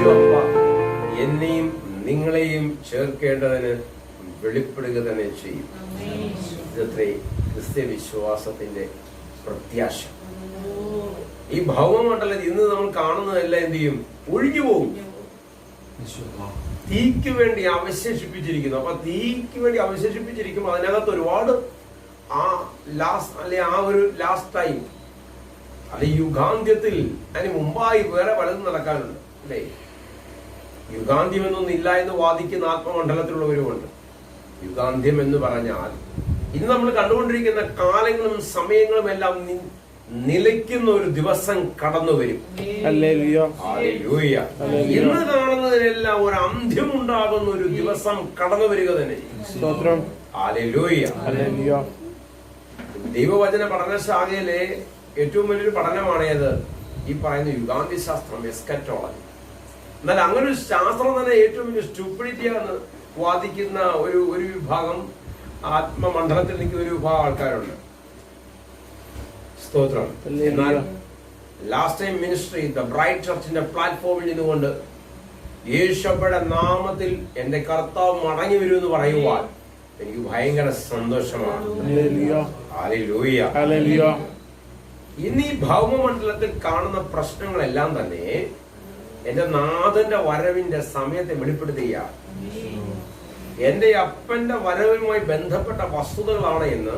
യേശുവപ്പ എന്നെയും നിങ്ങളെയും ചേർക്കേണ്ടതിന് വെളിപ്പെടുക തന്നെ ചെയ്യും. ഇതത്രേ ക്രിസ്ത്യ വിശ്വാസത്തിന്റെ പ്രത്യാശ. ഈ ഭൗമമണ്ഡലത്തിൽ ഇന്ന് നമ്മൾ കാണുന്നതെല്ലാം എന്ത് ചെയ്യും? ഒഴിഞ്ഞു പോകും. തീക്ക് വേണ്ടി അവശേഷിപ്പിച്ചിരിക്കുന്നു. അപ്പൊ തീക്ക് വേണ്ടി അവശേഷിപ്പിച്ചിരിക്കുമ്പോൾ അതിനകത്ത് ഒരുപാട് ആ ഒരു ലാസ്റ്റ് ടൈം അല്ലെ യുഗാന്ത്യത്തിൽ അതിന് മുമ്പായി വേറെ പലതും നടക്കാനുണ്ട് അല്ലേ? യുഗാന്ത്യം എന്നൊന്നും ഇല്ല എന്ന് വാദിക്കുന്ന ആത്മമണ്ഡലത്തിലുള്ളവരുമുണ്ട്. യുഗാന്ത്യം എന്ന് പറഞ്ഞാൽ ഇന്ന് നമ്മൾ കണ്ടുകൊണ്ടിരിക്കുന്ന കാലങ്ങളും സമയങ്ങളും എല്ലാം നിലയ്ക്കുന്ന ഒരു ദിവസം കടന്നു വരും. ഇന്ന് കാണുന്നതിനെല്ലാം ഒരു അന്ത്യമുണ്ടാകുന്ന ഒരു ദിവസം കടന്നു വരിക തന്നെ. ദൈവവചന പഠനശാഖയിലെ ഏറ്റവും വലിയൊരു പഠനമാണ് ഏത്? ഈ പറയുന്ന യുഗാന്ത്യ ശാസ്ത്രം, എസ്കറ്റോളജി. എന്നാൽ അങ്ങനെ ഒരു ശാസ്ത്രം തന്നെ ഏറ്റവും വലിയ സ്റ്റുപ്പിഡിറ്റിയാണെന്ന് വാദിക്കുന്ന ഒരു വിഭാഗം ആത്മമണ്ഡലത്തിൽ നിൽക്കുന്ന ഒരു വിഭാഗം ആൾക്കാരുണ്ട്. സ്തോത്രം. എന്നാൽ last time ministry the bright ചർച്ചിന്റെ പ്ലാറ്റ്ഫോമിൽ നിന്നുകൊണ്ട് യേശുവയുടെ നാമത്തിൽ എന്റെ കർത്താവ് മടങ്ങി വരുമെന്ന് പറയുവാൻ എനിക്ക് ഭയങ്കര സന്തോഷമാണ്. ഇന്ന് ഈ ഭൗമമണ്ഡലത്തിൽ കാണുന്ന പ്രശ്നങ്ങളെല്ലാം തന്നെ എന്റെ നാഥന്റെ വരവിന്റെ സമയത്തെ വെളിപ്പെടുത്തുകയാണ്. എന്റെ അപ്പന്റെ വരവുമായി ബന്ധപ്പെട്ട വസ്തുതകളാണ് എന്ന്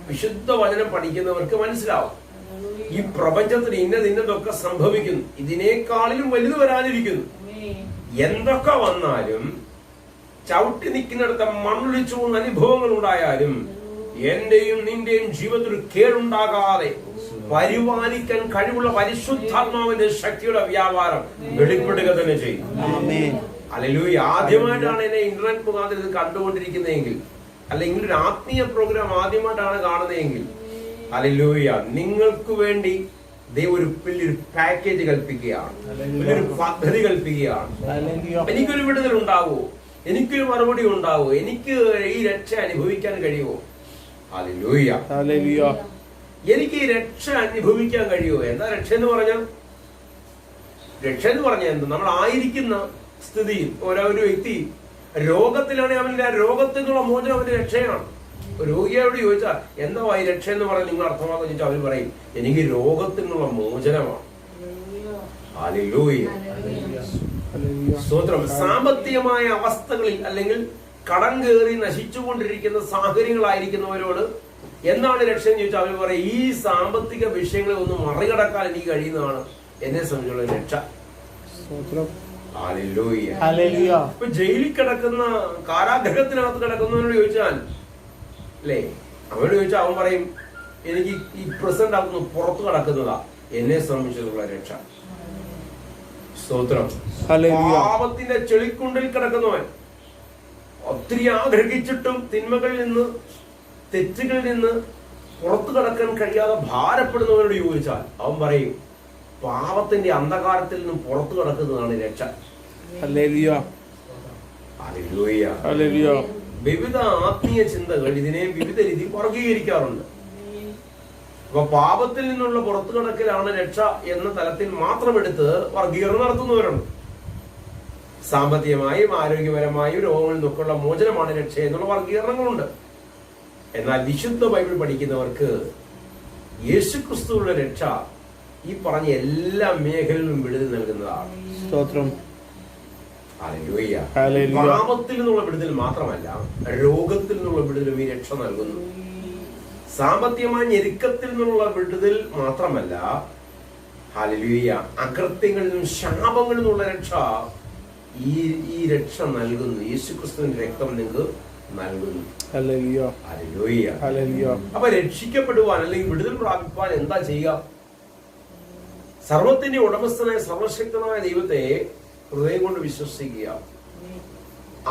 വിശുദ്ധ വചനം പഠിക്കുന്നവർക്ക് മനസ്സിലാവും. ഈ പ്രപഞ്ചത്തിന് ഇന്നതൊക്കെ സംഭവിക്കുന്നു, ഇതിനേക്കാളിലും വലുത് വരാനിരിക്കുന്നു. എന്തൊക്കെ വന്നാലും ചവിട്ടി നിൽക്കുന്നിടത്ത് മണ്ണൊലിച്ചു പോകുന്ന അനുഭവങ്ങൾ ഉണ്ടായാലും എന്റെയും നിന്റെയും ജീവിതത്തിൽ കേടുണ്ടാകാതെ പരിപാലിക്കാൻ കഴിവുള്ള പരിശുദ്ധാത്മാവിന്റെ ശക്തിയുടെ വ്യാപാരം വെളിപ്പെടുക തന്നെ ചെയ്യും. ഹല്ലേലൂയ. ആദ്യമായിട്ടാണ് എന്നെ ഇന്റർനെറ്റ് മുഖാന്തരം ഇത് കണ്ടുകൊണ്ടിരിക്കുന്നതെങ്കിൽ, അല്ലെങ്കിൽ ഒരു ആത്മീയ പ്രോഗ്രാം ആദ്യമായിട്ടാണ് കാണുന്നതെങ്കിൽ, ഹല്ലേലൂയ, നിങ്ങൾക്ക് വേണ്ടി ദൈവം ഒരു വലിയൊരു പാക്കേജ് കൽപ്പിക്കുകയാണ്, വലിയൊരു പദ്ധതി കൽപ്പിക്കുകയാണ്. എനിക്കൊരു വിടുതൽ ഉണ്ടാവുമോ? എനിക്കൊരു മറുപടി ഉണ്ടാവുമോ? എനിക്ക് ഈ രക്ഷ അനുഭവിക്കാൻ കഴിയുമോ? ഹല്ലേലൂയ. എനിക്ക് ഈ രക്ഷ അനുഭവിക്കാൻ കഴിയുമോ? എന്താ രക്ഷ എന്ന് പറഞ്ഞാൽ? രക്ഷ എന്ന് പറഞ്ഞാൽ എന്താ? നമ്മൾ ആയിരിക്കുന്ന സ്ഥിതിയിൽ ഒരു വ്യക്തി രോഗത്തിലാണെങ്കിൽ അവന്റെ രോഗത്തിൽ നിന്നുള്ള മോചനം അവന്റെ രക്ഷയാണ്. രോഗിയോട് ചോദിച്ചാൽ എന്താ ഈ രക്ഷ എന്ന് പറഞ്ഞാൽ നിങ്ങൾ അർത്ഥമാക്കുക ചോദിച്ചാൽ അവർ പറയും എനിക്ക് രോഗത്തിൽ നിന്നുള്ള മോചനമാണ്. ഹല്ലേലൂയ. സ്തോത്രം. സാമ്പത്തികമായ അവസ്ഥകളിൽ അല്ലെങ്കിൽ കടം കയറി നശിച്ചുകൊണ്ടിരിക്കുന്ന സാഹചര്യങ്ങളായിരിക്കുന്നവരോട് എന്താണ് രക്ഷ എന്ന് ചോദിച്ചാൽ അവർ പറയും ഈ സാമ്പത്തിക വിഷയങ്ങളെ ഒന്ന് മറികടക്കാൻ എനിക്ക് കഴിയുന്നതാണ് എന്നെ സംബന്ധിച്ചുള്ള രക്ഷ. ഇപ്പൊ ജയിലിൽ കിടക്കുന്ന, കാരാഗ്രഹത്തിനകത്ത് കിടക്കുന്നവനോട് ചോദിച്ചാൽ അല്ലേ, അവനോട് ചോദിച്ചാൽ അവൻ പറയും എനിക്ക് ഈ പ്രസന്റ് ആക്കുന്നു പുറത്തു കിടക്കുന്നതാ എന്നെ സംബന്ധിച്ചുള്ള രക്ഷ. സ്തോത്രം. പാപത്തിന്റെ ചെളിക്കുണ്ടിൽ കിടക്കുന്നവൻ ഒത്തിരി ആഗ്രഹിച്ചിട്ടും തിന്മകളിൽ നിന്ന്, തെറ്റുകളിൽ നിന്ന് പുറത്തു കടക്കാൻ കഴിയാതെ ഭാരപ്പെടുന്നവനോട് ചോദിച്ചാൽ അവൻ പറയും പാപത്തിന്റെ അന്ധകാരത്തിൽ നിന്നും പുറത്തു കടക്കുന്നതാണ് രക്ഷ. വിവിധ ആത്മീയ ചിന്തകൾ ഇതിനെ വിവിധ രീതിയിൽ വർഗീകരിക്കാറുണ്ട്. അപ്പൊ പാപത്തിൽ നിന്നുള്ള പുറത്തു കടക്കലാണ് രക്ഷ എന്ന തലത്തിൽ മാത്രം എടുത്ത് വർഗീകരണം നടത്തുന്നവരുണ്ട്. സാമ്പത്തികമായും ആരോഗ്യപരമായും രോഗങ്ങളിൽ നിന്നൊക്കെയുള്ള മോചനമാണ് രക്ഷ എന്നുള്ള വർഗീകരണങ്ങളുണ്ട്. എന്നാൽ വിശുദ്ധ ബൈബിൾ പഠിക്കുന്നവർക്ക് യേശുക്രിസ്തുവിന്റെ രക്ഷ ഈ പറഞ്ഞ എല്ലാ മേഖലയിലും വിടുതൽ നൽകുന്നതാണ്. സ്തോത്രം. ഹല്ലേലൂയ. പാപത്തിൽ നിന്നുള്ള വിടുതൽ മാത്രമല്ല, രോഗത്തിൽ നിന്നുള്ള വിടുതലും ഈ രക്ഷ നൽകുന്നു. സാമ്പത്തികമായ ഞെരുക്കത്തിൽ നിന്നുള്ള വിടുതൽ മാത്രമല്ല, ഹല്ലേലൂയ, അകൃത്യങ്ങളിൽ നിന്നും ശാപങ്ങളിൽ നിന്നുള്ള രക്ഷ ഈ രക്ഷ നൽകുന്നു. യേശുക്രിസ്തുവിന്റെ രക്തം നിങ്ങൾക്ക് നൽകുന്നു. അപ്പൊ രക്ഷിക്കപ്പെടുവാൻ അല്ലെങ്കിൽ വിടുതൽ പ്രാപിപ്പാൻ എന്താ ചെയ്യുക? സർവത്തിന്റെ ഉടമസ്ഥനായ സർവശക്തനായ ദൈവത്തെ ഹൃദയം കൊണ്ട് വിശ്വസിക്കുക,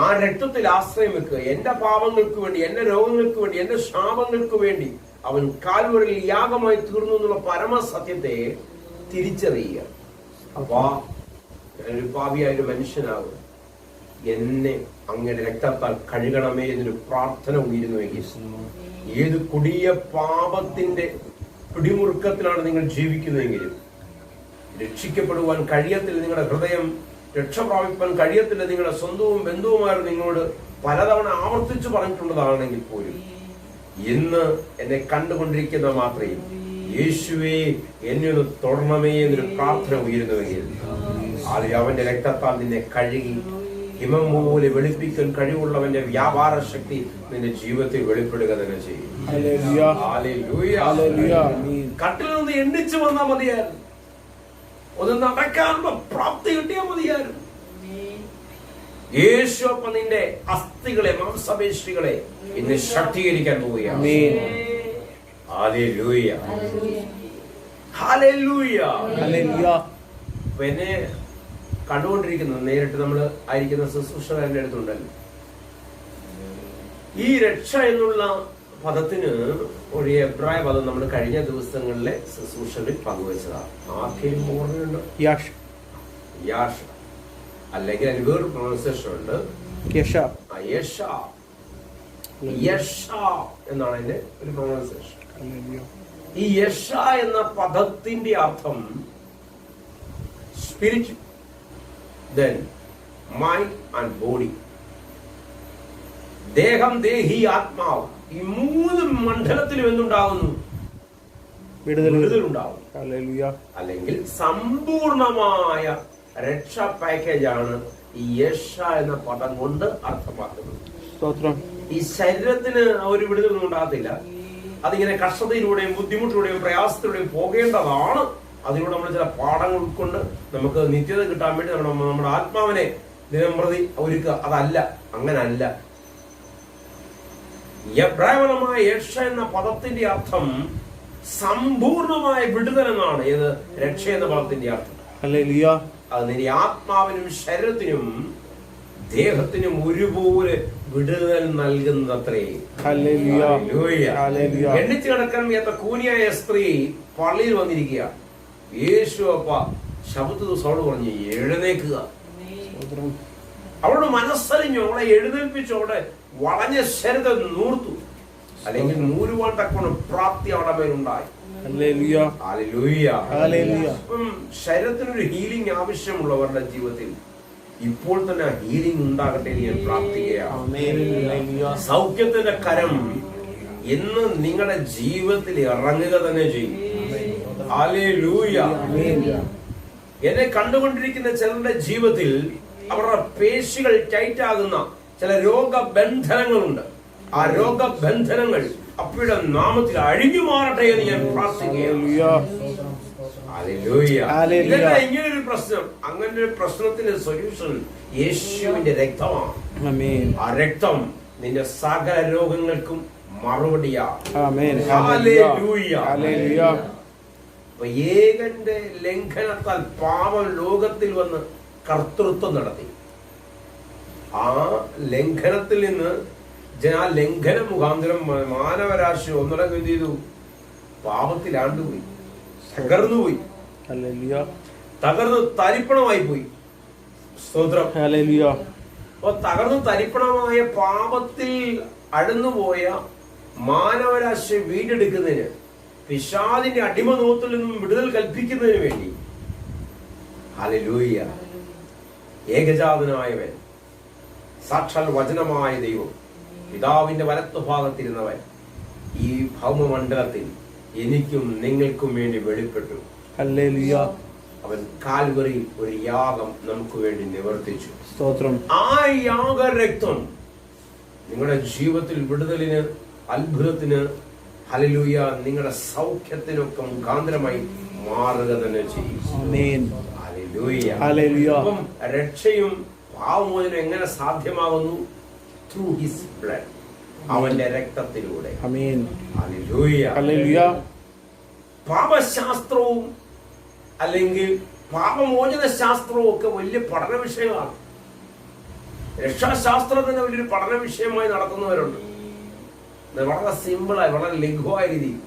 ആ രക്തത്തിൽ ആശ്രയം വെക്കുക. എന്റെ പാപങ്ങൾക്ക് വേണ്ടി, എന്റെ രോഗങ്ങൾക്ക് വേണ്ടി, എന്റെ ശാപങ്ങൾക്ക് വേണ്ടി അവൻ കാൽവരിയിൽ യാഗമായി തീർന്നു എന്നുള്ള പരമസത്യത്തെ തിരിച്ചറിയുക. അപ്പൊ ഞാനൊരു പാപിയായൊരു മനുഷ്യനാകും, എന്നെ അങ്ങയുടെ രക്തത്താൽ കഴുകണമേ എന്നൊരു പ്രാർത്ഥന ഉയരുന്നുവെങ്കിൽ, ഏത് കൊടിയ പാപത്തിന്റെ പിടിമുറുക്കത്തിലാണ് നിങ്ങൾ ജീവിക്കുന്നതെങ്കിലും രക്ഷിക്കപ്പെടുവാൻ കഴിയത്തിൽ നിങ്ങളുടെ ഹൃദയം രക്ഷ പ്രാപിപ്പാൻ കഴിയത്തില്ല, നിങ്ങളുടെ സ്വന്തവും ബന്ധുവുമാരും നിങ്ങളോട് പലതവണ ആവർത്തിച്ചു പറഞ്ഞിട്ടുള്ളതാണെങ്കിൽ പോലും ഇന്ന് എന്നെ കണ്ടുകൊണ്ടിരിക്കുന്ന മാത്രമേ യേശുവേ എന്നെ ഒന്ന് തൊടണമേ എന്നൊരു പ്രാർത്ഥന ഉയരുന്നുവെങ്കിൽ അത് അവന്റെ രക്തത്താൽ നിന്നെ കഴുകി ഹിമം പോലെ വെളുപ്പിക്കാൻ കഴിവുള്ളവന്റെ വ്യാപാര ശക്തി നിന്റെ ജീവിതത്തിൽ വെളിപ്പെടുക തന്നെ ചെയ്യും. കട്ടിൽ നിന്ന് എണ്ണിച്ചു വന്നാൽ മതിയായിരുന്നു, ഒന്ന് നടക്കാനുള്ള പ്രാപ്തി കിട്ടിയാൽ മതിയായിരുന്നു. യേശു അപ്പം നിന്റെ അസ്ഥികളെ, മാംസപേശികളെ ഇന്ന് ശക്തീകരിക്കാൻ പോവുകയാണ്. എന്നെ കണ്ടുകൊണ്ടിരിക്കുന്നത് നേരിട്ട് നമ്മൾ ആയിരിക്കുന്ന ശുശ്രൂഷകരുടെ അടുത്തുണ്ടല്ലോ. ഈ രക്ഷ എന്നുള്ള പദത്തിന് ഒരു എബ്രായ പദം നമ്മൾ കഴിഞ്ഞ ദിവസങ്ങളിലെ ശുശ്രൂഷകളിൽ പങ്കുവച്ചതാണ്. ആർക്കെങ്കിലും ഓർമ്മയുണ്ടോ? യാഷ്, അല്ലെങ്കിൽ അതിന് വേറൊരു പ്രൊണൗൺസിയേഷൻ ഉണ്ട്, എന്നാണ് അതിന്റെ ഒരു പ്രൊണൗൺസിയേഷൻ. ഈ യശ എന്ന പദത്തിന്റെ അർത്ഥം spirit, then mind and body. ദേഹം, ദേഹി, ആത്മാവ്, ഈ മൂന്ന് മണ്ഡലത്തിലും എന്തുണ്ടാകുന്നു? വിടുതലുണ്ടാവും. അല്ലെങ്കിൽ സമ്പൂർണമായ രക്ഷ പാക്കേജാണ് ഈ യശ എന്ന പദം കൊണ്ട് അർത്ഥമാക്കുന്നത്. ഈ ശരീരത്തിന് ഒരു വിടുതലൊന്നും ഉണ്ടാകത്തില്ല. അതിങ്ങനെ കഷ്ടതയിലൂടെയും ബുദ്ധിമുട്ടിലൂടെയും പ്രയാസത്തിലൂടെയും പോകേണ്ടതാണ്. അതിലൂടെ നമ്മൾ ചില പാഠങ്ങൾ ഉൾക്കൊണ്ട് നമുക്ക് നിത്യത കിട്ടാൻ വേണ്ടി നമ്മുടെ ആത്മാവിനെ ദിനംപ്രതി ഒരുക്കുക. അതല്ല, അങ്ങനല്ല. എബ്രായപരമായ യക്ഷ എന്ന പദത്തിന്റെ അർത്ഥം സമ്പൂർണമായ വിടുതൽ എന്നാണ്. ഏത്? രക്ഷ എന്ന പദത്തിന്റെ അർത്ഥം. അത് നിന്റെ ആത്മാവിനും ശരീരത്തിനും ദേഹത്തിനും ഒരുപോലെ വിടുതൽ നൽകുന്നത്രേ. എണ്ണിച്ചു കിടക്കാൻ വയ്യാത്ത കൂനിയായ സ്ത്രീ പള്ളിയിൽ വന്നിരിക്കുക. യേശു അപ്പ ശബത്ത് ദിവസം അവളോട് പറഞ്ഞു, എഴുന്നേക്കുക. അവളുടെ മനസ്സറിഞ്ഞു, അവളെ എഴുന്നേൽപ്പിച്ചു, അവളുടെ വളഞ്ഞ ശരീരം നൂർത്തു, അല്ലെങ്കിൽ നൂരുവാൻ തക്കവണ്ണം പ്രാപ്തി അവളുടെ മേലുണ്ടായി. അപ്പം ശരീരത്തിനൊരു ഹീലിംഗ് ആവശ്യമുള്ളവരുടെ ജീവിതത്തിൽ ഇപ്പോൾ തന്നെ ഹീലിംഗ് ഉണ്ടാകട്ടെ എന്ന് ഞാൻ പ്രാർത്ഥിക്കുകയാണ്. സൗഖ്യത്തിന്റെ കരം ഇന്ന് നിങ്ങളുടെ ജീവിതത്തിൽ ഇറങ്ങുക തന്നെ ചെയ്യും. എന്നെ കണ്ടുകൊണ്ടിരിക്കുന്ന ചിലരുടെ ജീവിതത്തിൽ അവരുടെ പേശികൾ ടൈറ്റ് ആകുന്ന ചില രോഗബന്ധനങ്ങളുണ്ട്. ആ രോഗബന്ധനങ്ങൾ അപ്പയുടെ നാമത്തിൽ അഴിഞ്ഞു മാറട്ടെ എന്ന് ഞാൻ പ്രാർത്ഥിക്കുകയാണ്. ഇങ്ങനൊരു പ്രശ്നം, അങ്ങനെ ഒരു പ്രശ്നത്തിന്റെ സൊല്യൂഷൻ യേശുവിന്റെ രക്തമാണ്. ആ രക്തം നിന്റെ സകല രോഗങ്ങൾക്കും മറുപടിയാണ്. ഏകന്റെ ലംഘനത്താൽ പാപം ലോകത്തിൽ വന്ന് കർത്തൃത്വം നടത്തി. ആ ലംഘനത്തിൽ നിന്ന് ആ ലംഘന മുഖാന്തരം മാനവരാശി ഒന്നടങ്കം എന്ത് ചെയ്തു? പാപത്തിലാണ്ടുപോയി, തകർന്നുപോയി, തകർന്ന് തരിപ്പണമായി പോയി. സ്തോത്രം. അപ്പൊ തകർന്ന് തരിപ്പണമായ പാപത്തിൽ അടന്നുപോയ മാനവരാശി വീണ്ടെടുക്കുന്നതിന്, പിശാചിന്റെ അടിമനോത്തിൽ നിന്നും വിടുതൽ കൽപ്പിക്കുന്നതിന് വേണ്ടി ഹല്ലേലൂയ, ഏകജാതനായവൻ, സാക്ഷാൽ വചനമായ ദൈവം, പിതാവിന്റെ വലത്തുഭാഗത്തിരുന്നവൻ ഈ ഭൗമമണ്ഡലത്തിൽ എനിക്കും നിങ്ങൾക്കും വേണ്ടി വെളിപ്പെട്ടു. ഹല്ലേലൂയ. അവൻ കാൽവറിയിൽ ഒരു യാഗം നമുക്ക് വേണ്ടി നിവർത്തിച്ചു. സ്തോത്രം. ആ യാഗരക്തം നിങ്ങളുടെ ജീവിതത്തിൽ വിടുതലിന്, അത്ഭുതത്തിന്, ഹല്ലേലൂയ, നിങ്ങളുടെ സൗഖ്യത്തിനൊക്കെ മുഖാന്തരമായി മാറുക തന്നെ ചെയ്യും. ഹല്ലേലൂയ. അപ്പം രക്ഷയും പാപമോചനം എങ്ങനെ സാധ്യമാകുന്നു? ത്രൂ ഹിസ് ബ്ലഡ്, അവന്റെ രക്തത്തിലൂടെ. ഹല്ലേലൂയ. പാപശാസ്ത്രവും അല്ലെങ്കിൽ പാപമോചന ശാസ്ത്രവും ഒക്കെ വലിയ പഠന വിഷയങ്ങളാണ്. രക്ഷാശാസ്ത്രം തന്നെ വലിയൊരു പഠന വിഷയമായി നടത്തുന്നവരുണ്ട്. വളരെ സിമ്പിളായി, വളരെ ലഘുവായ രീതിയിൽ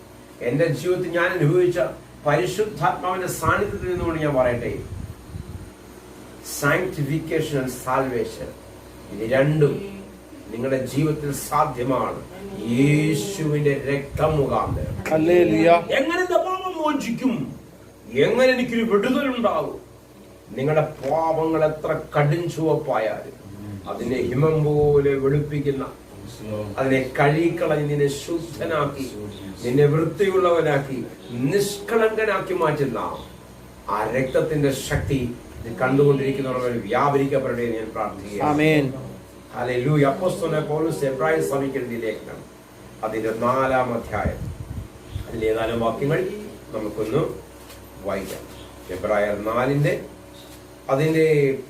എന്റെ ജീവിതത്തിൽ ഞാൻ അനുഭവിച്ച പരിശുദ്ധാത്മാവിന്റെ സാന്നിധ്യത്തിൽ നിന്നുകൊണ്ട് ഞാൻ പറയട്ടെ, സാങ്ക്ടിഫിക്കേഷൻ ആൻഡ് സാൽവേഷൻ, ഇത് രണ്ടും നിങ്ങളുടെ ജീവിതത്തിൽ സാധ്യമാണ് യേശുവിന്റെ രക്തം മുഖാന്തരം. എങ്ങനെ പാപം മോചിക്കും? എങ്ങനെ എനിക്കൊരു വിടുതൽ ഉണ്ടാകും? നിങ്ങളുടെ പാപങ്ങൾ എത്ര കടും ചുവപ്പായാലും അതിനെ ഹിമം പോലെ വെളുപ്പിക്കുന്ന, അതിനെ കഴുകിക്കളഞ്ഞ് നിന്നെ ശുദ്ധനാക്കി, നിന്നെ വൃത്തിയുള്ളവനാക്കി, നിഷ്കളങ്കനാക്കി മാറ്റുന്ന ആ രക്തത്തിന്റെ ശക്തി കണ്ടുകൊണ്ടിരിക്കുന്നവർ വ്യാപരിക്കപ്പെടട്ടെ ഞാൻ പ്രാർത്ഥിക്കുന്നു. ഹല്ലേലൂയ. അപ്പോസ്തലനായ പൗലോസ് എബ്രായ സഭയ്ക്ക് എഴുതിയ ലേഖനം അതിന്റെ 4-ാം അധ്യായം അതിലെ ഏതാനും വാക്യങ്ങൾ നമുക്കൊന്ന് വായിക്കാം. എബ്രായർ 4 അതിന്റെ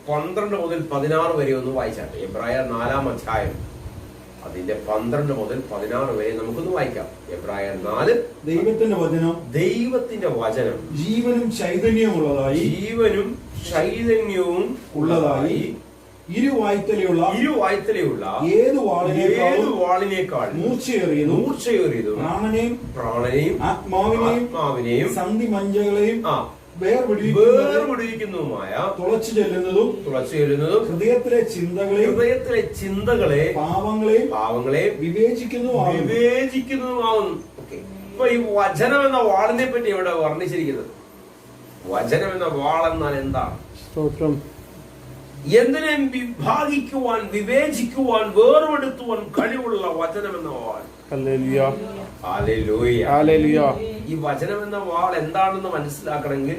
12 മുതൽ 16 വരെ ഒന്ന് വായിച്ചാട്ടെ. എബ്രായർ 4-ാം അധ്യായം അതിന്റെ 12 മുതൽ 16 വരെ നമുക്കൊന്ന് വായിക്കാം. എബ്രായർ 4. ദൈവത്തിന്റെ വചനം ജീവനും ചൈതന്യവും ഉള്ളതായി ഇരുവായ്ത്തലയുള്ള ഏതു വാളിനേക്കാൾ മൂർച്ചയേറിയതും പ്രാണനെയും ആത്മാവിനെയും സന്ധിമജ്ജകളെയും വേർപിടിക്കുന്നതുമായ തുളച്ചു ചെല്ലുന്നതും ഹൃദയത്തിലെ ചിന്തകളെ പാവങ്ങളെയും വിവേചിക്കുന്നതുമാവുന്നു. ഇപ്പൊ ഈ വചനം എന്ന വാളിനെ പറ്റി ഇവിടെ വർണ്ണിച്ചിരിക്കുന്നത്. വചനം എന്ന വാളെന്നാൽ എന്താണ്? എന്തിനേയും വിഭാഗിക്കുവാൻ, വിവേചിക്കുവാൻ, വേർപെടുത്തുവാൻ കഴിവുള്ള വചനം എന്ന വാൾ. ഈ വചനം എന്ന വാൾ എന്താണെന്ന് മനസ്സിലാക്കണമെങ്കിൽ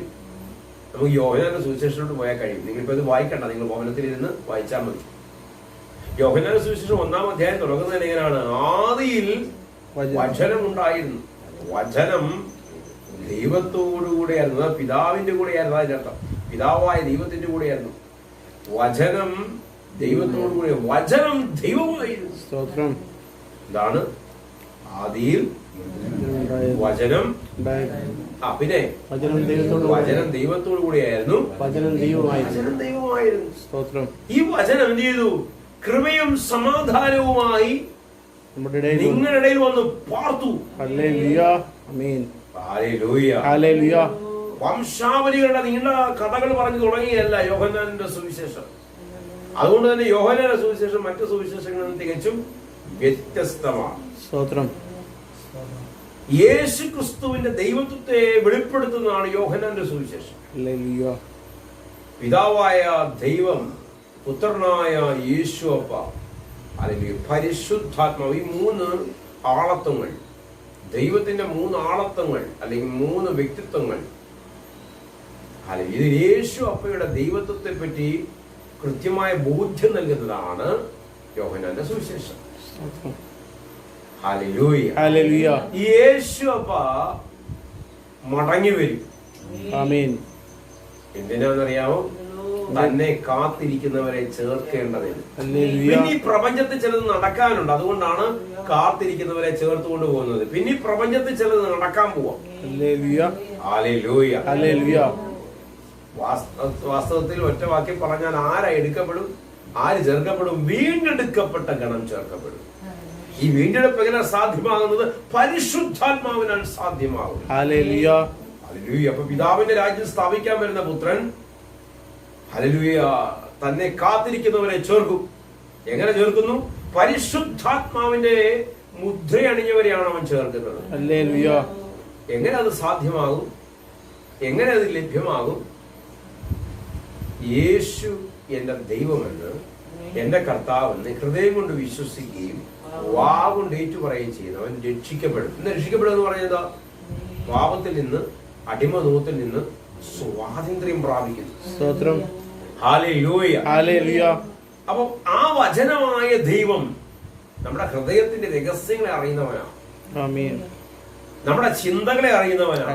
നമുക്ക് യോഹന്നാന്റെ സുവിശേഷത്തിലോട്ട് പോയാൽ കഴിയും. നിങ്ങളിപ്പോ ഇത് വായിക്കണ്ട, നിങ്ങൾ ഭവനത്തിലിരുന്ന് വായിച്ചാൽ മതി. യോഹന്നാന്റെ സുവിശേഷം 1-ാം അധ്യായം തുടങ്ങുന്നത് എങ്ങനെയാണ്? ആദിയിൽ വചനം ഉണ്ടായിരുന്നു, വചനം ദൈവത്തോടുകൂടെയായിരുന്നു, പിതാവിന്റെ കൂടെയായിരുന്നു. അതിന്റെ അർത്ഥം പിതാവായ ദൈവത്തിന്റെ കൂടെയായിരുന്നു. വചനം ദൈവത്തോടുകൂടെ, വചനം ദൈവമായിരുന്നു. എന്താണ്? ആദിയിൽ വചനം, പിന്നെ വചനം ദൈവത്തോടു കൂടിയായിരുന്നു, വചനം ദൈവമായിരുന്നു. ഈ വചനം എന്ത് ചെയ്തു? കൃപയും സമാധാനവുമായി നിങ്ങളുടെ ഇടയിൽ വന്ന് പാർത്തു. വംശാവലികളുടെ നീണ്ട കഥകൾ പറഞ്ഞു തുടങ്ങിയല്ല യോഹന്നാന്റെ സുവിശേഷം. അതുകൊണ്ട് തന്നെ യോഹന്നാന്റെ സുവിശേഷം മറ്റു സുവിശേഷങ്ങളിൽ നിന്ന് തികച്ചും വ്യത്യസ്തമാണ്. യേശു ക്രിസ്തുവിന്റെ ദൈവത്വത്തെ വെളിപ്പെടുത്തുന്നതാണ് യോഹന്നാന്റെ സുവിശേഷം. പിതാവായ ദൈവം, പുത്രനായ യേശു അപ്പ, അല്ലെങ്കിൽ പരിശുദ്ധാത്മാവ്, ഈ 3 ആളത്വങ്ങൾ, ദൈവത്തിന്റെ 3 ആളത്വങ്ങൾ അല്ലെങ്കിൽ 3 വ്യക്തിത്വങ്ങൾ, അല്ലെങ്കിൽ ഇത് യേശു അപ്പയുടെ ദൈവത്വത്തെ പറ്റി കൃത്യമായ ബോധ്യം നൽകുന്നതാണ് യോഹന്നാന്റെ സുവിശേഷം. ഹല്ലേലൂയ. യേശു അപ്പ മടങ്ങി വരും. എന്തിനാണെന്നറിയാമോ? തന്നെ കാത്തിരിക്കുന്നവരെ ചേർക്കേണ്ടതിന്. പിന്നെ ഈ പ്രപഞ്ചത്തിൽ ചിലത് നടക്കാനുണ്ട്, അതുകൊണ്ടാണ് കാത്തിരിക്കുന്നവരെ ചേർത്തുകൊണ്ട് പോകുന്നത്. പിന്നെ ഈ പ്രപഞ്ചത്തിൽ ചിലത് നടക്കാൻ പോവാം. വാസ്തവത്തിൽ ഒറ്റ വാക്യം പറഞ്ഞാൽ ആരാ എടുക്കപ്പെടും, ആര് ചേർക്കപ്പെടും? വീണ്ടെടുക്കപ്പെട്ട ഗണം ചേർക്കപ്പെടും. ഈ വീണ്ടെടുപ്പ് എങ്ങനെ സാധ്യമാകുന്നത്? പരിശുദ്ധാത്മാവിനാണ് സാധ്യമാകും. അപ്പൊ പിതാവിന്റെ രാജ്യം സ്ഥാപിക്കാൻ വരുന്ന പുത്രൻ, ഹല്ലേലൂയ, തന്നെ കാത്തിരിക്കുന്നവരെ ചേർക്കും. എങ്ങനെ ചേർക്കുന്നു? പരിശുദ്ധാത്മാവിന്റെ മുദ്രയണിഞ്ഞവരെയാണ് അവൻ ചേർക്കുന്നത്. എങ്ങനെ അത് സാധ്യമാകും? എങ്ങനെ അത് ലഭ്യമാകും? യേശു എന്റെ ദൈവമെന്ന്, എന്റെ കർത്താവെന്ന് ഹൃദയം കൊണ്ട് വിശ്വസിക്കുകയും വാ കൊണ്ട് ഏറ്റുപറയുകയും ചെയ്യുന്നവൻ രക്ഷിക്കപ്പെടും. ഇന്ന് രക്ഷിക്കപ്പെടും എന്ന് പറയുന്നത് പാപത്തിൽ നിന്ന്, അടിമനൂത്തിൽ നിന്ന് സ്വാതന്ത്ര്യം പ്രാപിക്കുന്നു. ഹല്ലേലൂയ. അപ്പൊ ആ വചനമായ ദൈവം നമ്മുടെ ഹൃദയത്തിന്റെ രഹസ്യങ്ങളെ അറിയുന്നവനാണ്, നമ്മുടെ ചിന്തകളെ അറിയുന്നവനാണ്.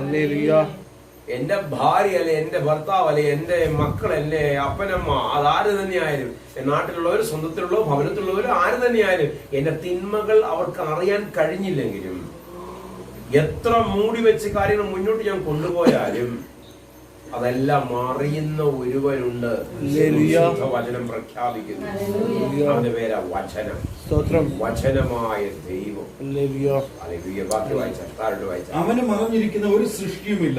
എന്റെ ഭാര്യ അല്ലെ, എന്റെ ഭർത്താവ് അല്ലെ, എന്റെ മക്കളല്ലേ, അപ്പനമ്മ, അതാര് തന്നെയായാലും, നാട്ടിലുള്ളവർ, സ്വന്തത്തിലുള്ളവർ, ഭവനത്തിലുള്ളവർ, ആര് തന്നെയായാലും, എന്റെ തിന്മകൾ അവർക്ക് അറിയാൻ കഴിഞ്ഞില്ലെങ്കിലും, എത്ര മൂടി വെച്ച് കാര്യങ്ങൾ മുന്നോട്ട് ഞാൻ കൊണ്ടുപോയാലും അതെല്ലാം അറിയുന്ന ഒരുവനുണ്ട്. വചനം പ്രഖ്യാപിക്കുന്നു. അവന്റെ പേരാ വചനം, വചനമായ ദൈവം. അവന് മറഞ്ഞിരിക്കുന്ന ഒരു സൃഷ്ടിയുമില്ല.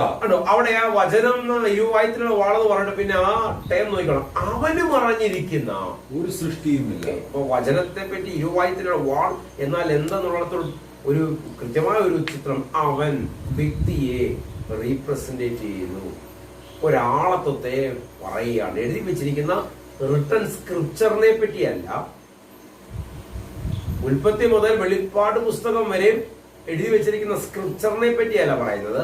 അവിടെ ആ വചനം ഇരുവായത്തിലുള്ള വാളെന്ന് പറഞ്ഞിട്ട് പിന്നെ ആ ടൈം നോക്കണം. അവന് മറഞ്ഞിരിക്കുന്ന ഒരു സൃഷ്ടിയുമില്ല. അപ്പൊ വചനത്തെ പറ്റി ഇരുവായത്തിലുള്ള വാൾ എന്നാൽ എന്താന്നുള്ളത് ഒരു കൃത്യമായ ഒരു ചിത്രം അവൻ വ്യക്തിയെ റീപ്രസെന്റ് ചെയ്യുന്നു. ഒരാളത്വത്തെ പറയുകയാണ്. എഴുതി വെച്ചിരിക്കുന്ന റിട്ടൺ സ്ക്രിപ്ചറിനെ പറ്റിയല്ല, ഉൽപ്പത്തി മുതൽ വെളിപ്പാട് പുസ്തകം വരെ എഴുതി വെച്ചിരിക്കുന്ന സ്ക്രിപ്ചറിനെ പറ്റിയല്ല പറയുന്നത്.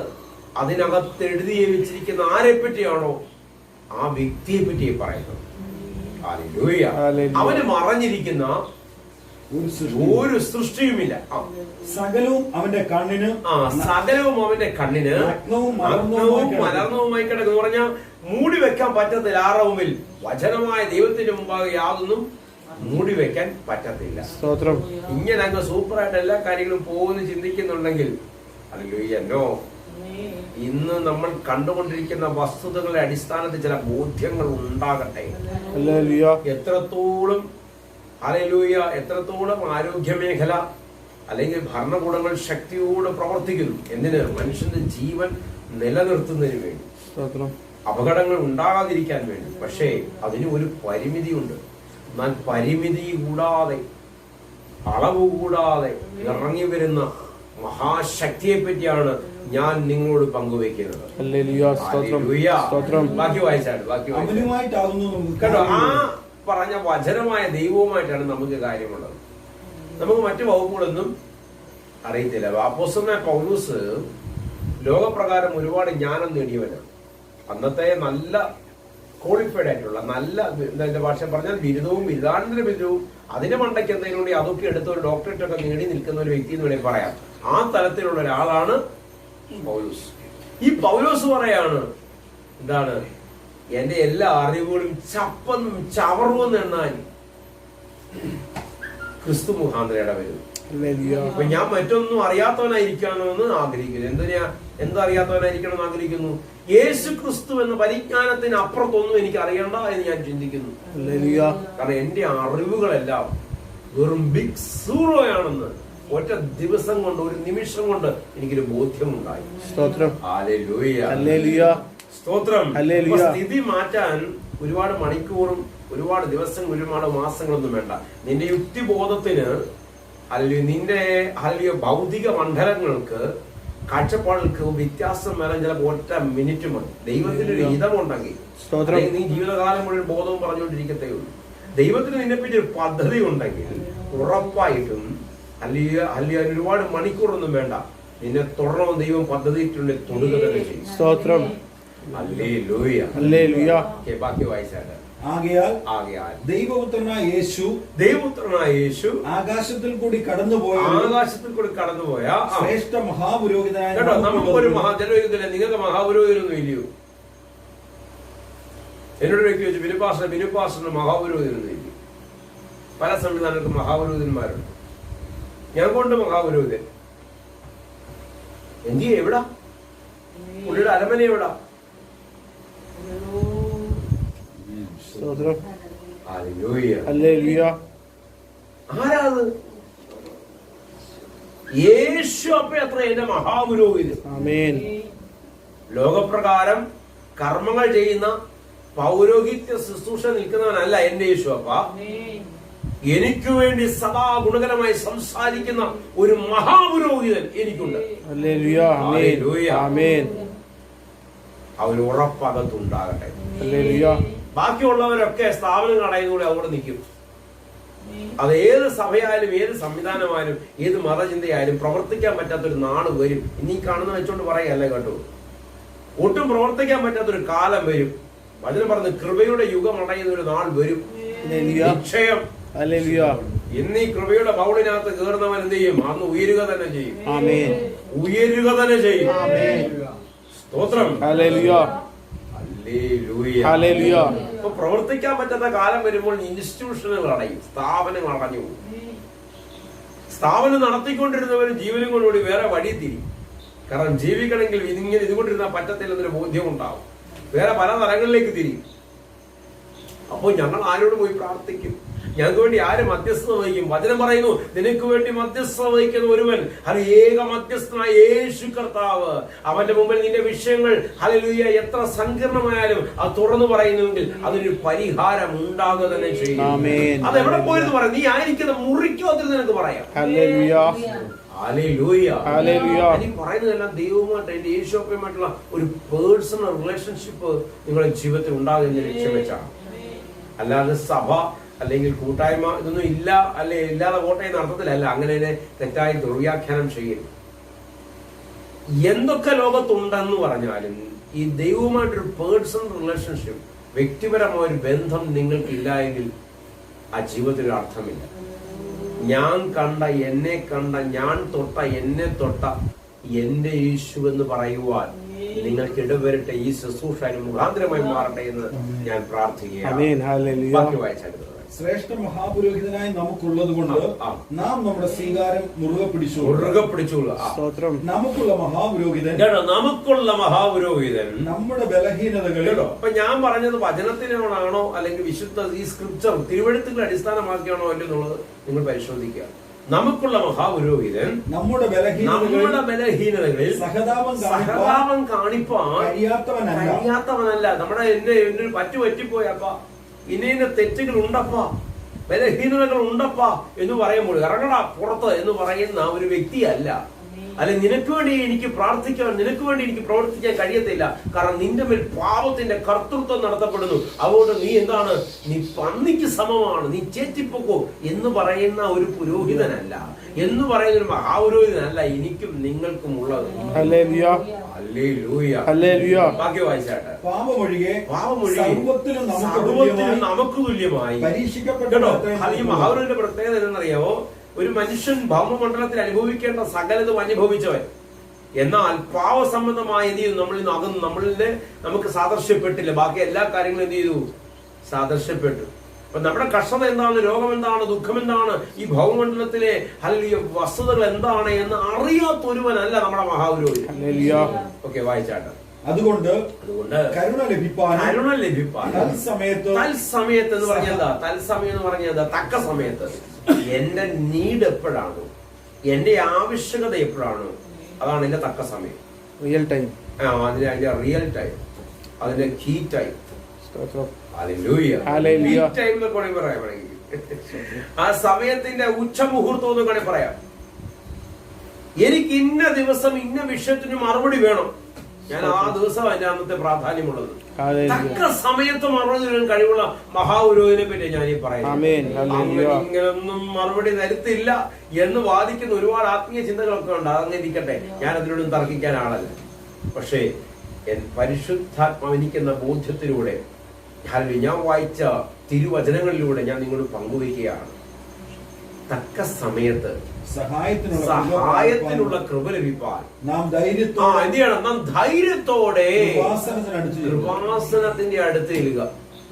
അതിനകത്ത് എഴുതി വെച്ചിരിക്കുന്ന ആരെ പറ്റിയാണോ ആ വ്യക്തിയെ പറ്റി പറയുന്നത്. ഹല്ലേലൂയ. അവന് മറഞ്ഞിരിക്കുന്ന ഒരു സൃഷ്ടിയുമില്ല. സകലവും അവന്റെ കണ്ണിന് സകലവും അവന്റെ കണ്ണിന് മലർന്നവുമായി കിടക്കുന്നു പറഞ്ഞാൽ മൂടി വെക്കാൻ പറ്റത്തില്ല. ആരുടെ മുമ്പിൽ? വചനമായ ദൈവത്തിന്റെ മുമ്പാകെ യാതൊന്നും മൂടി വെക്കാൻ പറ്റത്തില്ല. ഇങ്ങനെ അങ്ങ് സൂപ്പറായിട്ട് എല്ലാ കാര്യങ്ങളും പോകുന്നു ചിന്തിക്കുന്നുണ്ടെങ്കിൽ ഹല്ലേലൂയ. ഇന്ന് നമ്മൾ കണ്ടുകൊണ്ടിരിക്കുന്ന വസ്തുതകളുടെ അടിസ്ഥാനത്തിൽ ചില ബോധ്യങ്ങൾ ഉണ്ടാകട്ടെ. എത്രത്തോളം ഹല്ലേലൂയ, എത്രത്തോളം ആരോഗ്യ മേഖല അല്ലെങ്കിൽ ഭരണകൂടങ്ങൾ ശക്തിയോടെ പ്രവർത്തിക്കുന്നു. എന്തിന്? മനുഷ്യന്റെ ജീവൻ നിലനിർത്തുന്നതിന് വേണ്ടി, അപകടങ്ങൾ ഉണ്ടാകാതിരിക്കാൻ വേണ്ടി. പക്ഷേ അതിന് ഒരു പരിമിതിയുണ്ട്. എന്നാൽ പരിമിതി കൂടാതെ, അളവ് കൂടാതെ ഇറങ്ങി വരുന്ന മഹാശക്തിയെ പറ്റിയാണ് ഞാൻ നിങ്ങളോട് പങ്കുവെക്കുന്നത്. ബാക്കി വായിച്ചാണ്, ബാക്കി കേട്ടോ. ആ പറഞ്ഞ വചനമായ ദൈവവുമായിട്ടാണ് നമുക്ക് കാര്യമുള്ളത്. നമുക്ക് മറ്റു വകുപ്പുകളൊന്നും അറിയത്തില്ല. അപ്പോസ്തലനായ പൗലോസ് ലോകപ്രകാരം ഒരുപാട് ജ്ഞാനം നേടിയവനാണ്. അന്നത്തെ നല്ല ക്വാളിഫൈഡ് ആയിട്ടുള്ള, നല്ല എന്താ ഭാഷ പറഞ്ഞാൽ ബിരുദവും ബിരുദാനന്തര ബിരുദവും അതിന്റെ മണ്ടയ്ക്ക് എന്തെങ്കിലും കൂടി അതൊക്കെ എടുത്ത ഒരു ഡോക്ടറേറ്റ് ഒക്കെ നേടി നിൽക്കുന്ന ഒരു വ്യക്തി എന്ന് വേണമെങ്കിൽ പറയാം. ആ തലത്തിലുള്ള ഒരാളാണ് പൗലോസ്. ഈ പൗലോസ് പറയാണ് എന്താണ്? എന്റെ എല്ലാ അറിവുകളും ചപ്പന്നും ചവറുമെന്ന് എണ്ണാൻ ക്രിസ്തു മുഖാന്തരയുടെ വരും. അപ്പൊ ഞാൻ മറ്റൊന്നും അറിയാത്തവനായിരിക്കാനോ എന്ന് ആഗ്രഹിക്കുന്നു. എന്തറിയാത്തവനായിരിക്കണം എന്ന് ആഗ്രഹിക്കുന്നു? യേശു ക്രിസ്തു എന്ന പരിജ്ഞാനത്തിന് അപ്പുറത്തൊന്നും എനിക്ക് അറിയണ്ട എന്ന് ഞാൻ ചിന്തിക്കുന്നു. കാരണം എന്റെ അറിവുകളെല്ലാം വെറും ബിഗ് സീറോയാണെന്ന് ഒറ്റ ദിവസം കൊണ്ട്, ഒരു നിമിഷം കൊണ്ട് എനിക്കൊരു ബോധ്യമുണ്ടായി. സ്തോത്രം. സ്ഥിതി മാറ്റാൻ ഒരുപാട് മണിക്കൂറും ഒരുപാട് ദിവസങ്ങൾ ഒരുപാട് മാസങ്ങളൊന്നും വേണ്ട. നിന്റെ യുക്തിബോധത്തിന് അല്ലെങ്കിൽ നിന്റെ ഭൗതിക മണ്ഡലങ്ങൾക്ക് കാഴ്ചപ്പാടുകൾക്ക് വ്യത്യാസം വരാൻ ചിലപ്പോൾ ഒറ്റ മിനിറ്റ് മതി. ദൈവത്തിന് ഒരു ഹിതമുണ്ടെങ്കിൽ നീ ജീവിതകാലം മുഴുവൻ ബോധവും പറഞ്ഞുകൊണ്ടിരിക്കത്തേ ഉള്ളൂ. ദൈവത്തിന് നിന്നെപ്പറ്റി ഒരു പദ്ധതി ഉണ്ടെങ്കിൽ ഉറപ്പായിട്ടും അല്ലെങ്കിൽ ഒരുപാട് മണിക്കൂറൊന്നും വേണ്ട, നിന്നെ തുടരണമെന്ന് ദൈവം പദ്ധതിയിട്ടുണ്ടെങ്കിൽ തൊടുക തന്നെ ചെയ്യും. സ്തോത്രം. ബാക്കി വായിച്ചാൽ ആകയാൽ ദൈവപുത്രനായ യേശു ആകാശത്തിൽ കൂടി കടന്നുപോയ ശ്രേഷ്ഠ മഹാപുരോഹിതനായ. കേട്ടോ, നമുക്കൊരു ജനവിധത്തില്ല. നിങ്ങൾക്ക് മഹാപുരോഹിതനൊന്നും ഇല്ലയോ? എന്നോട് വ്യക്തി വെച്ച് ബിനുപാസ്റ്ററിന് മഹാപുരോഹിതനൊന്നും ഇല്ല. പല സംവിധാനങ്ങൾക്കും മഹാപുരോഹിതന്മാരുണ്ട്. ഞാൻ കൊണ്ട് മഹാപുരോഹിതൻ എന്തിയെ? എവിടാ? പുള്ളിയുടെ അരമന എവിടാ? ആരാത്? യേശു അപ്പ അത്ര എന്റെ മഹാപുരോഹിതൻ. ലോകപ്രകാരം കർമ്മങ്ങൾ ചെയ്യുന്ന പൗരോഹിത്യ ശുശ്രൂഷ നിൽക്കുന്നവനല്ല എന്റെ യേശു അപ്പ. എനിക്ക് വേണ്ടി സദാ ഗുണകരമായി സംസാരിക്കുന്ന ഒരു മഹാപുരോഹിതൻ എനിക്കുണ്ട്. അവന് ഉറപ്പകത്തുണ്ടാകട്ടെ. ബാക്കിയുള്ളവരൊക്കെ സ്ഥാപനങ്ങൾ അടയുന്നൂടെ അവിടെ നിൽക്കും. അത് ഏത് സഭയായാലും ഏത് സംവിധാനമായാലും ഏത് മതചിന്തയായാലും പ്രവർത്തിക്കാൻ പറ്റാത്തൊരു നാട് വരും. ഇനി കാണുന്ന വെച്ചോണ്ട് പറയല്ലേ കേട്ടോ, ഒട്ടും പ്രവർത്തിക്കാൻ പറ്റാത്തൊരു കാലം വരും. വചനം പറഞ്ഞ് കൃപയുടെ യുഗം അടയുന്ന ഒരു നാൾ വരും. നിശ്ചയം. ഇന്ന് ഈ കൃപയുടെ ബൗളിനകത്ത് കയറുന്നവൻ എന്ത് ചെയ്യും? അന്ന് ഉയരുക തന്നെ ചെയ്യും. ഉയരുക തന്നെ ചെയ്യും. സ്തോത്രം. ഇപ്പൊ പ്രവർത്തിക്കാൻ പറ്റാത്ത കാലം വരുമ്പോൾ ഇൻസ്റ്റിറ്റ്യൂഷനുകൾ അടയും, സ്ഥാപനങ്ങൾ അടഞ്ഞു പോകും. സ്ഥാപനം നടത്തിക്കൊണ്ടിരുന്നവരും ജീവനും കൊണ്ടുകൂടി വേറെ വഴി തിരിയും. കാരണം ജീവിക്കണമെങ്കിൽ ഇതിങ്ങനെ ഇതുകൊണ്ടിരുന്നാൽ പറ്റത്തില്ലെന്നൊരു ബോധ്യം ഉണ്ടാവും. വേറെ പല തലങ്ങളിലേക്ക് തിരിയും. അപ്പോൾ ഞങ്ങൾ ആരോട് പോയി പ്രാർത്ഥിക്കും? ഞങ്ങൾക്ക് വേണ്ടി ആര് മധ്യസ്ഥത വഹിക്കും? വചനം പറയുന്നു, നിനക്ക് വേണ്ടി മധ്യസ്ഥത വഹിക്കുന്ന ഒരുവൻ, അത് ഏക മധ്യസ്ഥനായ യേശു കർത്താവ്. അവന്റെ മുമ്പിൽ നിന്റെ വിഷയങ്ങൾ ഹല്ലേലൂയ എത്ര സങ്കീർണമായാലും അത് തുറന്നു പറയുന്നുവെങ്കിൽ അതിനൊരു പരിഹാരം ഉണ്ടാകുക തന്നെ ചെയ്യും. അത് എവിടെ പോയെന്ന് പറയാം? നീ ആയിരിക്കുന്ന മുറിക്കോത്തിൽ നിനക്ക് പറയാം. ഹല്ലേലൂയ. ഹല്ലേലൂയ. ഈ പറയുന്നതെല്ലാം ദൈവവുമായിട്ട് എന്റെ യേശുവുമായിട്ടുള്ള ഒരു പേഴ്സണൽ റിലേഷൻഷിപ്പ് നിങ്ങളുടെ ജീവിതത്തിൽ ഉണ്ടാകുന്ന ലക്ഷ്യം വെച്ചാണ്. അല്ലാതെ സഭ അല്ലെങ്കിൽ കൂട്ടായ്മ ഇതൊന്നും ഇല്ല, അല്ലെ ഇല്ലാതെ വോട്ട് ചെയ്യുന്ന അർത്ഥത്തിലല്ല അങ്ങനെ തെറ്റായി ദുർവ്യാഖ്യാനം ചെയ്യരുത്. എന്തൊക്കെ ലോകത്തുണ്ടെന്ന് പറഞ്ഞാലും ഈ ദൈവവുമായിട്ടൊരു പേഴ്സണൽ റിലേഷൻഷിപ്പ്, വ്യക്തിപരമായ ഒരു ബന്ധം നിങ്ങൾക്കില്ല എങ്കിൽ ആ ജീവിതത്തിൽ അർത്ഥമില്ല. ഞാൻ കണ്ട, എന്നെ കണ്ട, ഞാൻ തൊട്ട, എന്നെ തൊട്ട എന്റെ യേശു എന്ന് പറയുവാൻ നിങ്ങൾക്ക് ഇടവരട്ടെ. ഈ ശുശ്രൂഷ മുഖാന്തരമായി മാറട്ടെ എന്ന് ഞാൻ പ്രാർത്ഥിക്കുകയാണ്. ശ്രേഷ്ഠ മഹാപുരോഹിതനായി നമുക്കുള്ളത് കൊണ്ട് നാം നമ്മുടെ സ്വീകാരം മുറുകെ പിടിച്ചോളൂ. നമുക്കുള്ള മഹാപുരോഹിതൻ നമ്മുടെ ബലഹീനതകളിൽ. അപ്പൊ ഞാൻ പറഞ്ഞത് വചനത്തിനാണോ അല്ലെങ്കിൽ വിശുദ്ധ ഈ സ്ക്രിപ്ചർ തിരുവെഴുത്തുകളെ അടിസ്ഥാനമാക്കിയാണോ എന്നുള്ളത് നിങ്ങൾ പരിശോധിക്കുക. നമുക്കുള്ള മഹാപുരോഹിതൻ നമ്മുടെ ബലഹീനതകളിൽ സഹതാപം കാണിപ്പാൻ കഴിയാത്തവനല്ല. നമ്മുടെ എന്റെ ഒരു പറ്റുപറ്റിപ്പോയപ്പ, ഇന്ന തെറ്റുകൾ ഉണ്ടപ്പാ, ബലഹീനതകൾ ഉണ്ടപ്പാ എന്ന് പറയുമ്പോൾ ഇറങ്ങടാ പുറത്ത് എന്ന് പറയുന്ന ഒരു വ്യക്തിയല്ല. അല്ലെ നിനക്ക് വേണ്ടി എനിക്ക് പ്രാർത്ഥിക്കാൻ, നിനക്ക് വേണ്ടി എനിക്ക് പ്രവർത്തിക്കാൻ കഴിയത്തില്ല, കാരണം നിന്റെ മേൽ പാപത്തിന്റെ കർത്തൃത്വം നടത്തപ്പെടുന്നു, അതുകൊണ്ട് നീ എന്താണ്, നീ പന്നിക്ക് സമമാണ്, നീ ചേറ്റിപ്പോക്കോ എന്ന് പറയുന്ന ഒരു പുരോഹിതനല്ല, എന്ന് പറയുന്ന ഒരു മഹാപുരോഹിതനല്ല എനിക്കും നിങ്ങൾക്കും ഉള്ളത്. ബാക്കി വായിച്ചാട്ടെ. പാപമൊഴികെ നമുക്ക് തുല്യമായി കേട്ടോ. ഈ മഹാപുരോഹിതന്റെ പ്രത്യേകത എന്തെന്നറിയാവോ? ഒരു മനുഷ്യൻ ഭൗമമണ്ഡലത്തിൽ അനുഭവിക്കേണ്ട സകലതും അനുഭവിച്ചവൻ, എന്നാൽ പാവസംബന്ധമായ എന്ത് ചെയ്തു? നമ്മളിൽ നിന്ന് അകന്നു, നമുക്ക് സാദൃശ്യപ്പെട്ടില്ല. ബാക്കി എല്ലാ കാര്യങ്ങളും എന്ത് ചെയ്തു? സാദൃശ്യപ്പെട്ടു. അപ്പൊ നമ്മുടെ കഷ്ടത എന്താണ്, രോഗം എന്താണ്, ദുഃഖം എന്താണ്, ഈ ഭൗമമണ്ഡലത്തിലെ അല്ലെങ്കിൽ വസ്തുതകൾ എന്താണ് എന്ന് അറിയാത്തൊരുവനല്ല നമ്മുടെ മഹാപുരോഹിതൻ. ഓക്കെ, വായിച്ചാട്ടെ. അതുകൊണ്ട് കരുണ ലഭിപ്പാൻ തൽസമയത്ത് എന്ന് പറഞ്ഞാൽ എന്താ? തൽസമയം എന്ന് പറഞ്ഞാൽ എന്താ? തക്ക സമയത്ത്. എന്റെ നീഡ് എപ്പോഴാണോ, എന്റെ ആവശ്യകത എപ്പോഴാണോ, അതാണ് എന്റെ തക്ക സമയം, റിയൽ ടൈം. അതിന്റെ റിയൽ ടൈം, അതിന്റെ കീ ടൈം. ആ സമയത്തിന്റെ ഉച്ചമുഹൂർത്തം എന്ന് വേണേ പറയാം. എനിക്ക് ഇന്ന ദിവസം ഇന്ന വിഷയത്തിന് മറുപടി വേണം, ഞാൻ ആ ദിവസം അതിന്റെ അന്നത്തെ പ്രാധാന്യമുള്ളത്. തക്ക സമയത്ത് മറുപടി തരാൻ കഴിവുള്ള മഹാപുരോഹിതനെ പറ്റി ഞാൻ ഈ പറയുന്നത്. ഇങ്ങനൊന്നും മറുപടി തരത്തില്ല എന്ന് വാദിക്കുന്ന ഒരുപാട് ആത്മീയ ചിന്തകളൊക്കെ ഉണ്ട്, അതങ്ങനെ ഇരിക്കട്ടെ, ഞാൻ അതിനോടും തർക്കിക്കാൻ ആളല്ല. പക്ഷേ പരിശുദ്ധാത്മാവിനിക്കുന്ന ബോധ്യത്തിലൂടെ ഞാൻ വായിച്ച തിരുവചനങ്ങളിലൂടെ ഞാൻ നിങ്ങളോട് പങ്കുവയ്ക്കുകയാണ്. തക്ക സമയത്ത് സഹായത്തിനുള്ള കൃപ ലഭിപ്പാൻ നാം ധൈര്യത്തോടെ കൃപാസനത്തിന്റെ അടുത്ത് ചെല്ലുക.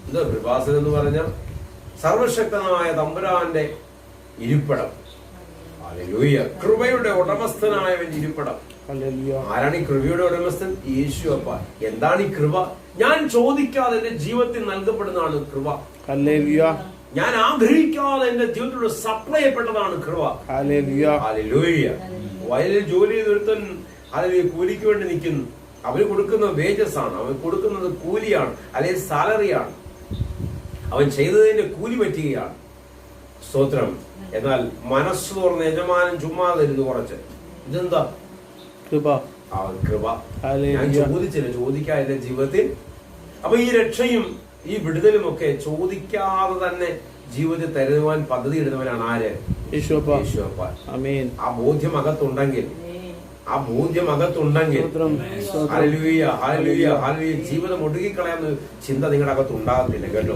എന്താ കൃപാസനം എന്ന് പറഞ്ഞാൽ? സർവശക്തനായ തമ്പുരാന്റെ ഇരിപ്പിടം. ഹല്ലേലൂയ. കൃപയുടെ ഉടമസ്ഥനായവന്റെ ഇരിപ്പിടം. ആരാണ് ഈ കൃപയുടെ ഉടമസ്ഥൻ? യേശു അപ്പ. എന്താണ് ഈ കൃപ? ഞാൻ ചോദിക്കാതെ എന്റെ ജീവിതത്തിൽ നൽകപ്പെടുന്നതാണ് കൃപ. ഹല്ലേലൂയ. ഞാൻ ആഗ്രഹിക്കാതെ എന്റെ ജീവിതത്തിലൂടെ സപ്ലൈ ചെയ്യപ്പെട്ടതാണ് കൃപ. ഹല്ലേലൂയ. വയലിൽ ജോലി ചെയ്തൊരുത്തൻ അതിൽ കൂലിക്ക് വേണ്ടി നിൽക്കുന്നു. അവന് കൊടുക്കുന്ന വേജസ് ആണ്, അവൻ കൊടുക്കുന്നത് കൂലിയാണ്, അല്ലെങ്കിൽ സാലറിയാണ്. അവൻ ചെയ്തതിന്റെ കൂലി പറ്റുകയാണ്. സ്തോത്രം. എന്നാൽ മനസ്സ് തുറന്ന് യജമാനൻ ചുമ്മാതിരുന്നു കുറച്ച്. ഇതെന്താ? കൃപ. ഞാൻ ചോദിച്ചില്ല, ചോദിക്കാതെ എന്റെ ജീവിതത്തിൽ. അപ്പൊ ഈ രക്ഷയും ഈ വിടുതലും ഒക്കെ ചോദിക്കാതെ തന്നെ ജീവിതത്തിൽ തരുവാൻ പദ്ധതി ഇടുന്നവനാണ് ആര്? യേശുവപ്പ. ആ ബോധ്യം അകത്തുണ്ടെങ്കിൽ, ഹല്ലേലൂയ, ഹല്ലേലൂയ, ഹല്ലേലൂയ, ജീവിതം ഒടുക്കിക്കളയാന്ന് ചിന്ത നിങ്ങളുടെ അകത്ത് ഉണ്ടാകത്തില്ല കേട്ടോ.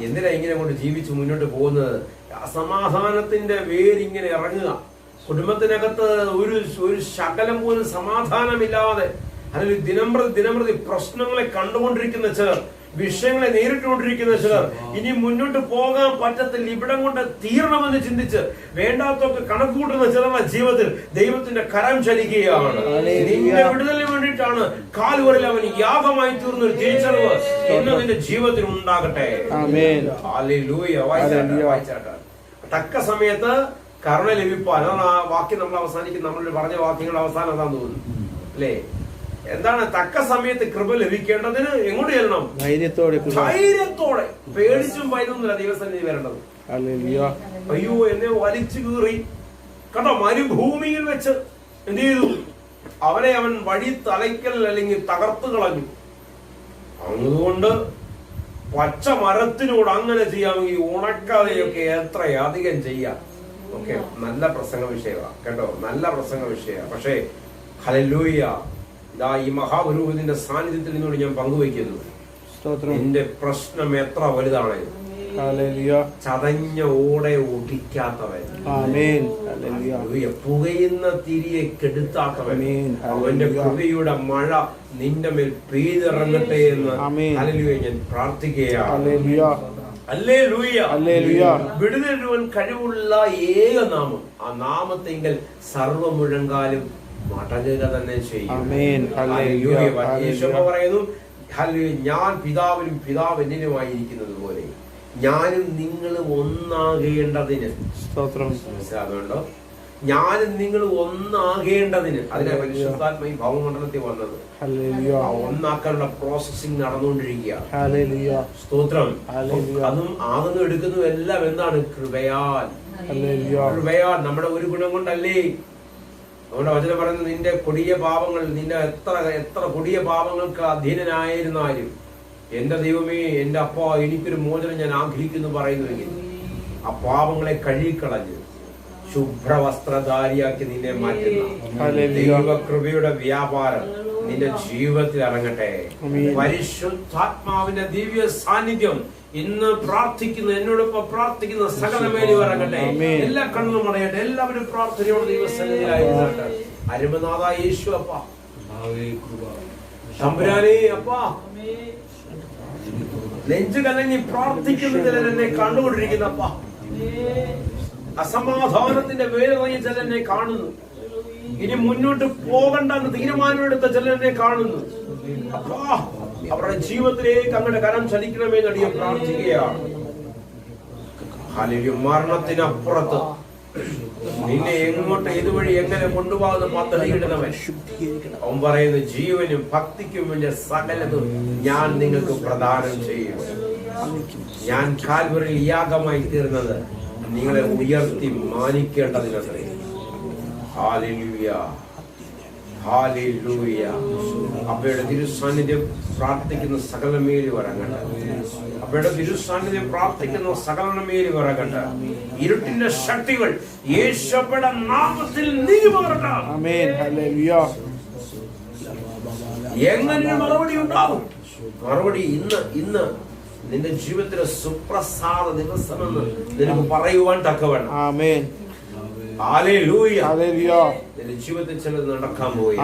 എന്തിനാ ഇങ്ങനെ കൊണ്ട് ജീവിച്ച് മുന്നോട്ട് പോകുന്നത്? അസമാധാനത്തിന്റെ വേരിങ്ങനെ ഇറങ്ങുക. കുടുംബത്തിനകത്ത് ഒരു ശകലം പോലും സമാധാനമില്ലാതെ, അല്ലെങ്കിൽ ദിനംപ്രതി പ്രശ്നങ്ങളെ കണ്ടുകൊണ്ടിരിക്കുന്ന ചിലർ, വിഷയങ്ങളെ നേരിട്ടുകൊണ്ടിരിക്കുന്ന ചിലർ, ഇനി മുന്നോട്ട് പോകാൻ പറ്റത്തില്ല, ഇവിടം കൊണ്ട് തീരണമെന്ന് ചിന്തിച്ച് വേണ്ടാത്തൊക്കെ കണക്കൂട്ടുന്ന ചിലരുടെ ജീവിതത്തിൽ ദൈവത്തിന്റെ കരം ചലിക്കുകയാണ്. നിന്റെ വിടുതലിന് വേണ്ടിയിട്ടാണ് കാലുകളിൽ അവൻ യാഗമായി തീർന്ന ഒരു തിരിച്ചറിവ് ഇന്ന് നിന്റെ ജീവിതത്തിൽ ഉണ്ടാകട്ടെ. തക്ക സമയത്ത് കരുണ ലഭിപ്പാൻ. അതാണ് ആ വാക്യം നമ്മൾ അവസാനിക്കും. നമ്മൾ പറഞ്ഞ വാക്യങ്ങളുടെ അവസാനം അതാന്ന് തോന്നുന്നു അല്ലേ? എന്താണ്? തക്ക സമയത്ത് കൃപ ലഭിക്കേണ്ടതിന് എങ്ങോട്ട് ചെല്ലണം? ധൈര്യത്തോടെ. പേടിച്ചും ഭയന്നൊന്നുമില്ല ദൈവസന്നിധി വരേണ്ടത്. അയ്യോ, എന്നെ വലിച്ചു കീറി കണ്ടോ, മരുഭൂമിയിൽ വെച്ച് എന്ത് ചെയ്തു? അവനെ അവൻ വഴി തലയ്ക്കൽ അല്ലെങ്കിൽ തകർത്തു കളഞ്ഞു. അതുകൊണ്ട് പച്ച മരത്തിനോട് അങ്ങനെ ചെയ്യാമെങ്കിൽ ഉണക്കാതെയൊക്കെ എത്ര അധികം ചെയ്യാം. ഓക്കെ, നല്ല പ്രസംഗ വിഷയമാണ് കേട്ടോ, നല്ല പ്രസംഗ വിഷയമാണ്. പക്ഷേ ഹല്ലേലൂയ, ഇതാ ഈ മഹാപുരോഹിതന്റെ സാന്നിധ്യത്തിൽ നിന്നോട് ഞാൻ പങ്കുവയ്ക്കുന്നു, നിന്റെ പ്രശ്നം എത്ര വലുതാണ്. ചതഞ്ഞ ഓടെ ഒടിക്കാത്തവൻ, പുകയുന്ന തിരിയെ കെടുത്താത്തവൻ, അവന്റെ കൃപയുടെ മഴ നിന്റെ മേൽ പെയ്തിറങ്ങട്ടെ എന്ന് ഹല്ലേലൂയ ഞാൻ പ്രാർത്ഥിക്കുകയാണ്. വിടുതലുവാൻ കഴിവുള്ള ഏക നാമം, ആ നാമത്തെങ്കിൽ സർവ്വമുഴങ്കാലും മടങ്ങുക തന്നെ ചെയ്യും. യേശു പറയുന്നു, ഞാൻ പിതാവിനും പിതാവ് എന്നിലുമായിരിക്കുന്നത് പോലെ ഞാനും നിങ്ങളും ഒന്നാകേണ്ടതിന്. മനസ്സിലാകുന്നുണ്ടോ? ഞാനും നിങ്ങൾ ഒന്നാകേണ്ടതിന്. അതിനെ പരിശുദ്ധാത്മ ഈ ഭൗമമണ്ഡലത്തിൽ വന്നത് ഒന്നാക്കാനുള്ള പ്രോസസ്സിംഗ് നടന്നുകൊണ്ടിരിക്കുക. സ്തോത്രം. അതും ആകുന്നു എടുക്കുന്നു എല്ലാം എന്താണ്? കൃപയാൽ. കൃപയാൽ, നമ്മുടെ ഒരു ഗുണം കൊണ്ടല്ലേ. അതുകൊണ്ട് വചനം പറയുന്നത്, നിന്റെ കൊടിയ പാപങ്ങൾ, നിന്റെ എത്ര കൊടിയ പാപങ്ങൾക്ക് അധീനനായിരുന്നാലും എന്റെ ദൈവമേ, എന്റെ അപ്പ, എനിക്കൊരു മോചനം ഞാൻ ആഗ്രഹിക്കുന്നു പറയുന്നുവെങ്കിൽ ആ പാപങ്ങളെ കഴുകിക്കളഞ്ഞ് ശുഭ്രവസ്ത്രധാരിയാക്കി നിന്നെ മാറ്റുന്ന ദൈവകൃപയുടെ വ്യാപാരം നിന്റെ ജീവിതത്തിൽ ഇറങ്ങട്ടെ. പരിശുദ്ധാത്മാവിന്റെ ദിവ്യ സാന്നിധ്യം ഇന്ന് പ്രാർത്ഥിക്കുന്ന, എന്നോടൊപ്പം പ്രാർത്ഥിക്കുന്ന സകല മേലും ഇറങ്ങട്ടെ. എല്ലാ കണ്ണും അടയട്ടെ. എല്ലാവരും പ്രാർത്ഥനയോട് ദൈവസന്നിധിയിലായിരുന്നട്ടെ. അരുമനാഥ യേശു അപ്പ, തമ്പുരാനേ അപ്പ, നെഞ്ചു കലങ്ങി പ്രാർത്ഥിക്കുന്ന ചിലരെന്നെ കണ്ടുകൊണ്ടിരിക്കുന്നപ്പ, അസമാധാനത്തിന്റെ വേലിറങ്ങിയ ചിലരെന്നെ കാണുന്നു. ഇനി മുന്നോട്ട് പോകണ്ടെന്ന് തീരുമാനമെടുത്ത ചിലരെന്നെ കാണുന്നു. അപ്പാ, അവരുടെ ജീവിതത്തിലേക്ക് അങ്ങയുടെ കരം ചലിക്കണമേ നടിയെ പ്രാർത്ഥിക്കുകയാണ്. ഹല്ലേലൂയ. മരണത്തിനപ്പുറത്ത് നിന്നെ എങ്ങോട്ട് ഇതുവഴി എങ്ങനെ കൊണ്ടുപോകുന്ന പദ്ധതിയിടുന്നവൻ അവൻ പറയുന്നു, ജീവനും ഭക്തിക്കും വേണ്ടി സകലതും ഞാൻ നിങ്ങൾക്ക് പ്രദാനം ചെയ്യും. ഞാൻ കാൽവറിയിൽ യാഗമായി തീർന്നത് നിങ്ങളെ ഉയർത്തി മാനിക്കേണ്ടതിനത്രേ. Hallelujah, hallelujah. അപ്പയുടെ തിരുസാന്നിധ്യം പ്രാർത്ഥിക്കുന്ന സകല മേലും ഇറങ്ങട്ടെ. അപ്പയുടെ തിരുസാന്നിധ്യം പ്രാർത്ഥിക്കുന്ന സകല മേലും ഇറങ്ങട്ടെ. ഇരുട്ടിന്റെ ശക്തികൾ യേശുവിന്റെ നാമത്തിൽ നീങ്ങിപ്പോകട്ടെ. എങ്ങനെ മറുപടി ഉണ്ടാവും? മറുപടി ഇന്ന് നിന്റെ ജീവിതത്തിലെ സുപ്രസാദ ദിവസമെന്ന് നിനക്ക് പറയുവാൻ തക്കവണ്ണം. നിന്റെ ജീവിതത്തിൽ ചിലത് നടക്കാൻ പോയി.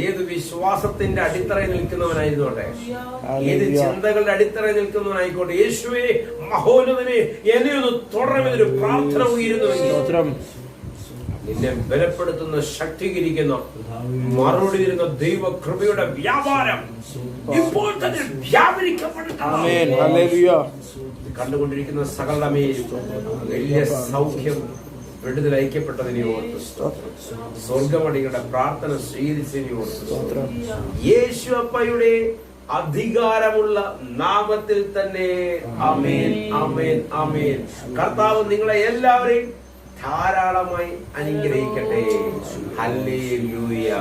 ഏത് വിശ്വാസത്തിന്റെ അടിത്തറയിൽ നിൽക്കുന്നവനായിരുന്നോട്ടെ, ഏത് ചിന്തകളുടെ അടിത്തറയിൽ നിൽക്കുന്നവനായിക്കോട്ടെ, യേശുവേ മഹോന്നതനെ എന്നെ ഒന്ന് തുടരമെന്നൊരു പ്രാർത്ഥന ഉയരുന്നുവെങ്കിൽ നിന്നെ ബലപ്പെടുത്തുന്ന, ശക്തീകരിക്കുന്ന, മറുപടി തരുന്ന ദൈവ കൃപയുടെ വ്യാപാരം ഇപ്പോൾ തന്നെ വ്യാപരിക്കപ്പെടട്ടെ. കണ്ടുകൊണ്ടിരിക്കുന്ന സകലമേലും വലിയ സൗഖ്യം, വിടുതൽ ഐക്യപ്പെട്ടതിനെ ഓർത്ത് സ്വർഗമടികളുടെ പ്രാർത്ഥന സ്വീകരിച്ചതിനെ ഓർത്ത് യേശു അപ്പയുടെ അധികാരമുള്ള നാമത്തിൽ തന്നെ ആമേൻ, ആമേൻ, ആമേൻ. കർത്താവ് നിങ്ങളെ എല്ലാവരെയും ധാരാളമായി അനുഗ്രഹിക്കട്ടെ. ഹല്ലേലൂയ.